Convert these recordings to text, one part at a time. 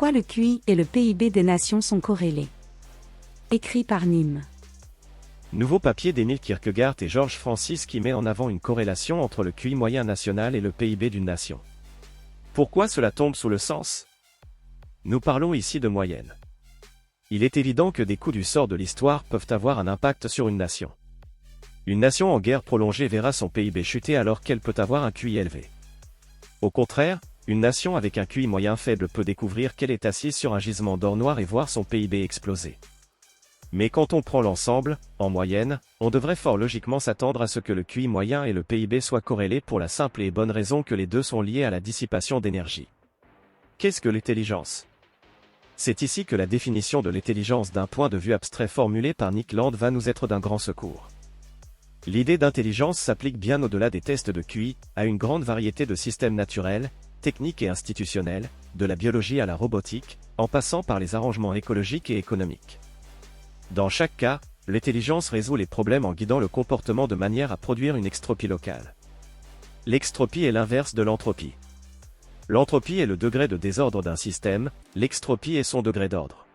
Pourquoi le QI et le PIB des nations sont corrélés? Écrit par Nîmes. Nouveau papier d'Émile Kierkegaard et Georges Francis qui met en avant une corrélation entre le QI moyen national et le PIB d'une nation. Pourquoi cela tombe sous le sens? Nous parlons ici de moyenne. Il est évident que des coups du sort de l'histoire peuvent avoir un impact sur une nation. Une nation en guerre prolongée verra son PIB chuter alors qu'elle peut avoir un QI élevé. Au contraire, une nation avec un QI moyen faible peut découvrir qu'elle est assise sur un gisement d'or noir et voir son PIB exploser. Mais quand on prend l'ensemble, en moyenne, on devrait fort logiquement s'attendre à ce que le QI moyen et le PIB soient corrélés pour la simple et bonne raison que les deux sont liés à la dissipation d'énergie. Qu'est-ce que l'intelligence? C'est ici que la définition de l'intelligence d'un point de vue abstrait formulée par Nick Land va nous être d'un grand secours. L'idée d'intelligence s'applique bien au-delà des tests de QI, à une grande variété de systèmes naturels, techniques et institutionnels, de la biologie à la robotique, en passant par les arrangements écologiques et économiques. Dans chaque cas, l'intelligence résout les problèmes en guidant le comportement de manière à produire une extropie locale. L'extropie est l'inverse de l'entropie. L'entropie est le degré de désordre d'un système, l'extropie est son degré d'ordre.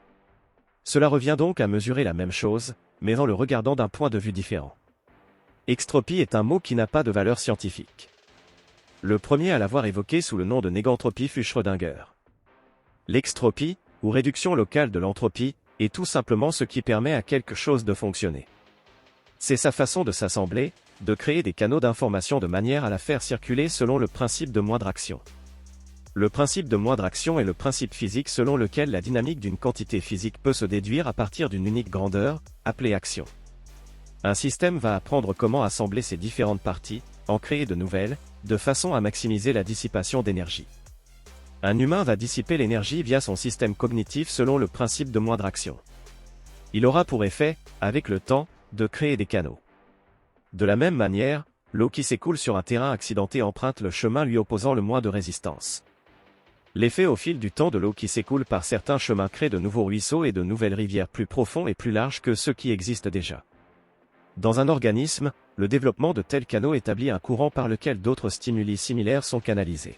Cela revient donc à mesurer la même chose, mais en le regardant d'un point de vue différent. Extropie est un mot qui n'a pas de valeur scientifique. Le premier à l'avoir évoqué sous le nom de négantropie fut Schrödinger. L'extropie, ou réduction locale de l'entropie, est tout simplement ce qui permet à quelque chose de fonctionner. C'est sa façon de s'assembler, de créer des canaux d'information de manière à la faire circuler selon le principe de moindre action. Le principe de moindre action est le principe physique selon lequel la dynamique d'une quantité physique peut se déduire à partir d'une unique grandeur, appelée action. Un système va apprendre comment assembler ses différentes parties, en créer de nouvelles, de façon à maximiser la dissipation d'énergie. Un humain va dissiper l'énergie via son système cognitif selon le principe de moindre action. Il aura pour effet, avec le temps, de créer des canaux. De la même manière, l'eau qui s'écoule sur un terrain accidenté emprunte le chemin lui opposant le moins de résistance. L'effet au fil du temps de l'eau qui s'écoule par certains chemins crée de nouveaux ruisseaux et de nouvelles rivières plus profonds et plus larges que ceux qui existent déjà. Dans un organisme, le développement de tels canaux établit un courant par lequel d'autres stimuli similaires sont canalisés.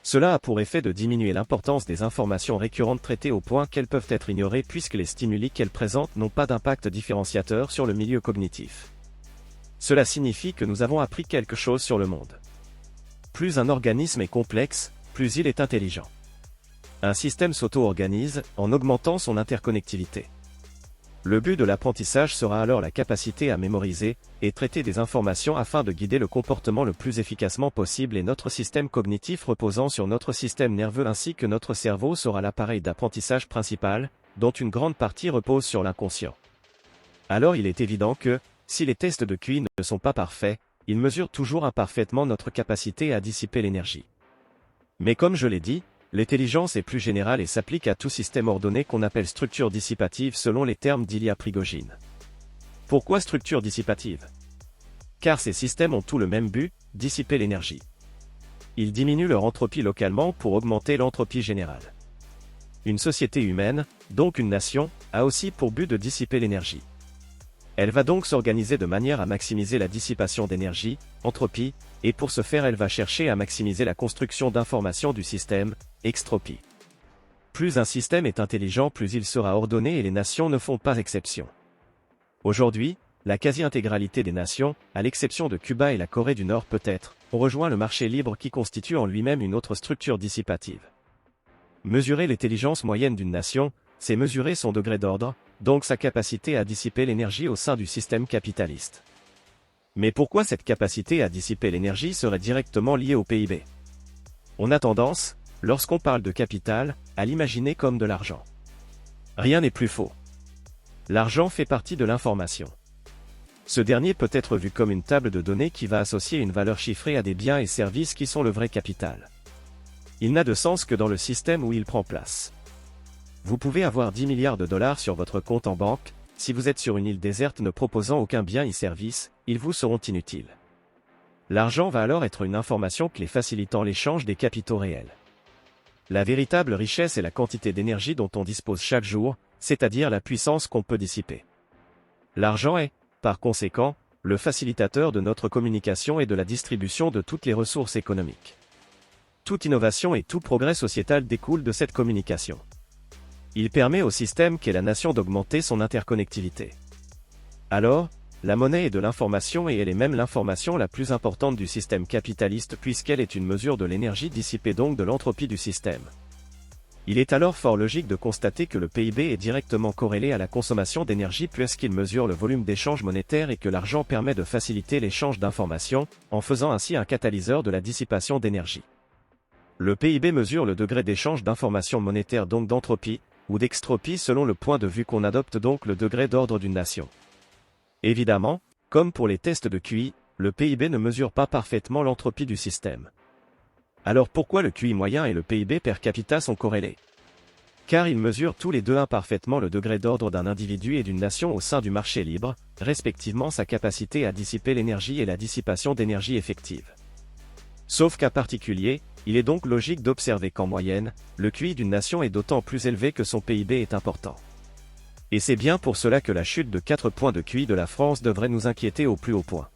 Cela a pour effet de diminuer l'importance des informations récurrentes traitées au point qu'elles peuvent être ignorées puisque les stimuli qu'elles présentent n'ont pas d'impact différenciateur sur le milieu cognitif. Cela signifie que nous avons appris quelque chose sur le monde. Plus un organisme est complexe, plus il est intelligent. Un système s'auto-organise en augmentant son interconnectivité. Le but de l'apprentissage sera alors la capacité à mémoriser et traiter des informations afin de guider le comportement le plus efficacement possible et notre système cognitif reposant sur notre système nerveux ainsi que notre cerveau sera l'appareil d'apprentissage principal, dont une grande partie repose sur l'inconscient. Alors il est évident que, si les tests de QI ne sont pas parfaits, ils mesurent toujours imparfaitement notre capacité à dissiper l'énergie. Mais comme je l'ai dit, l'intelligence est plus générale et s'applique à tout système ordonné qu'on appelle structure dissipative selon les termes d'Ilya Prigogine. Pourquoi structure dissipative? Car ces systèmes ont tous le même but, dissiper l'énergie. Ils diminuent leur entropie localement pour augmenter l'entropie générale. Une société humaine, donc une nation, a aussi pour but de dissiper l'énergie. Elle va donc s'organiser de manière à maximiser la dissipation d'énergie, entropie, et pour ce faire elle va chercher à maximiser la construction d'informations du système, extropie. Plus un système est intelligent, plus il sera ordonné et les nations ne font pas exception. Aujourd'hui, la quasi-intégralité des nations, à l'exception de Cuba et la Corée du Nord peut-être, ont rejoint le marché libre qui constitue en lui-même une autre structure dissipative. Mesurer l'intelligence moyenne d'une nation, c'est mesurer son degré d'ordre, donc sa capacité à dissiper l'énergie au sein du système capitaliste. Mais pourquoi cette capacité à dissiper l'énergie serait directement liée au PIB? On a tendance, lorsqu'on parle de capital, à l'imaginer comme de l'argent. Rien n'est plus faux. L'argent fait partie de l'information. Ce dernier peut être vu comme une table de données qui va associer une valeur chiffrée à des biens et services qui sont le vrai capital. Il n'a de sens que dans le système où il prend place. Vous pouvez avoir 10 milliards de dollars sur votre compte en banque, si vous êtes sur une île déserte ne proposant aucun bien ni service, ils vous seront inutiles. L'argent va alors être une information clé facilitant l'échange des capitaux réels. La véritable richesse est la quantité d'énergie dont on dispose chaque jour, c'est-à-dire la puissance qu'on peut dissiper. L'argent est, par conséquent, le facilitateur de notre communication et de la distribution de toutes les ressources économiques. Toute innovation et tout progrès sociétal découlent de cette communication. Il permet au système qu'est la nation d'augmenter son interconnectivité. Alors, la monnaie est de l'information et elle est même l'information la plus importante du système capitaliste puisqu'elle est une mesure de l'énergie dissipée donc de l'entropie du système. Il est alors fort logique de constater que le PIB est directement corrélé à la consommation d'énergie puisqu'il mesure le volume d'échange monétaire et que l'argent permet de faciliter l'échange d'informations, en faisant ainsi un catalyseur de la dissipation d'énergie. Le PIB mesure le degré d'échange d'informations monétaires donc d'entropie, ou d'extropie selon le point de vue qu'on adopte donc le degré d'ordre d'une nation. Évidemment, comme pour les tests de QI, le PIB ne mesure pas parfaitement l'entropie du système. Alors pourquoi le QI moyen et le PIB per capita sont corrélés? Car ils mesurent tous les deux imparfaitement le degré d'ordre d'un individu et d'une nation au sein du marché libre, respectivement sa capacité à dissiper l'énergie et la dissipation d'énergie effective. Sauf cas particulier, il est donc logique d'observer qu'en moyenne, le QI d'une nation est d'autant plus élevé que son PIB est important. Et c'est bien pour cela que la chute de 4 points de QI de la France devrait nous inquiéter au plus haut point.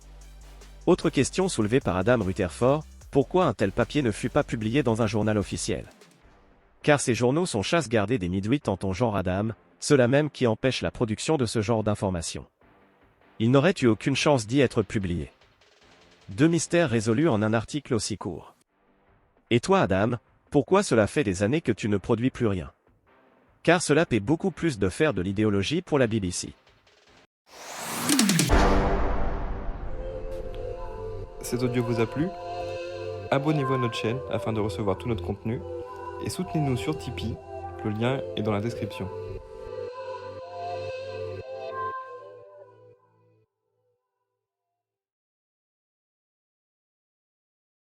Autre question soulevée par Adam Rutherford, pourquoi un tel papier ne fut pas publié dans un journal officiel? Car ces journaux sont chasse gardée des nidouites en ton genre Adam, ceux-là même qui empêchent la production de ce genre d'informations. Ils n'auraient eu aucune chance d'y être publiés. 2 mystères résolus en un article aussi court. Et toi Adam, pourquoi cela fait des années que tu ne produis plus rien? Car cela paie beaucoup plus de faire de l'idéologie pour la BBC. Cet audio vous a plu? Abonnez-vous à notre chaîne afin de recevoir tout notre contenu et soutenez-nous sur Tipeee, le lien est dans la description.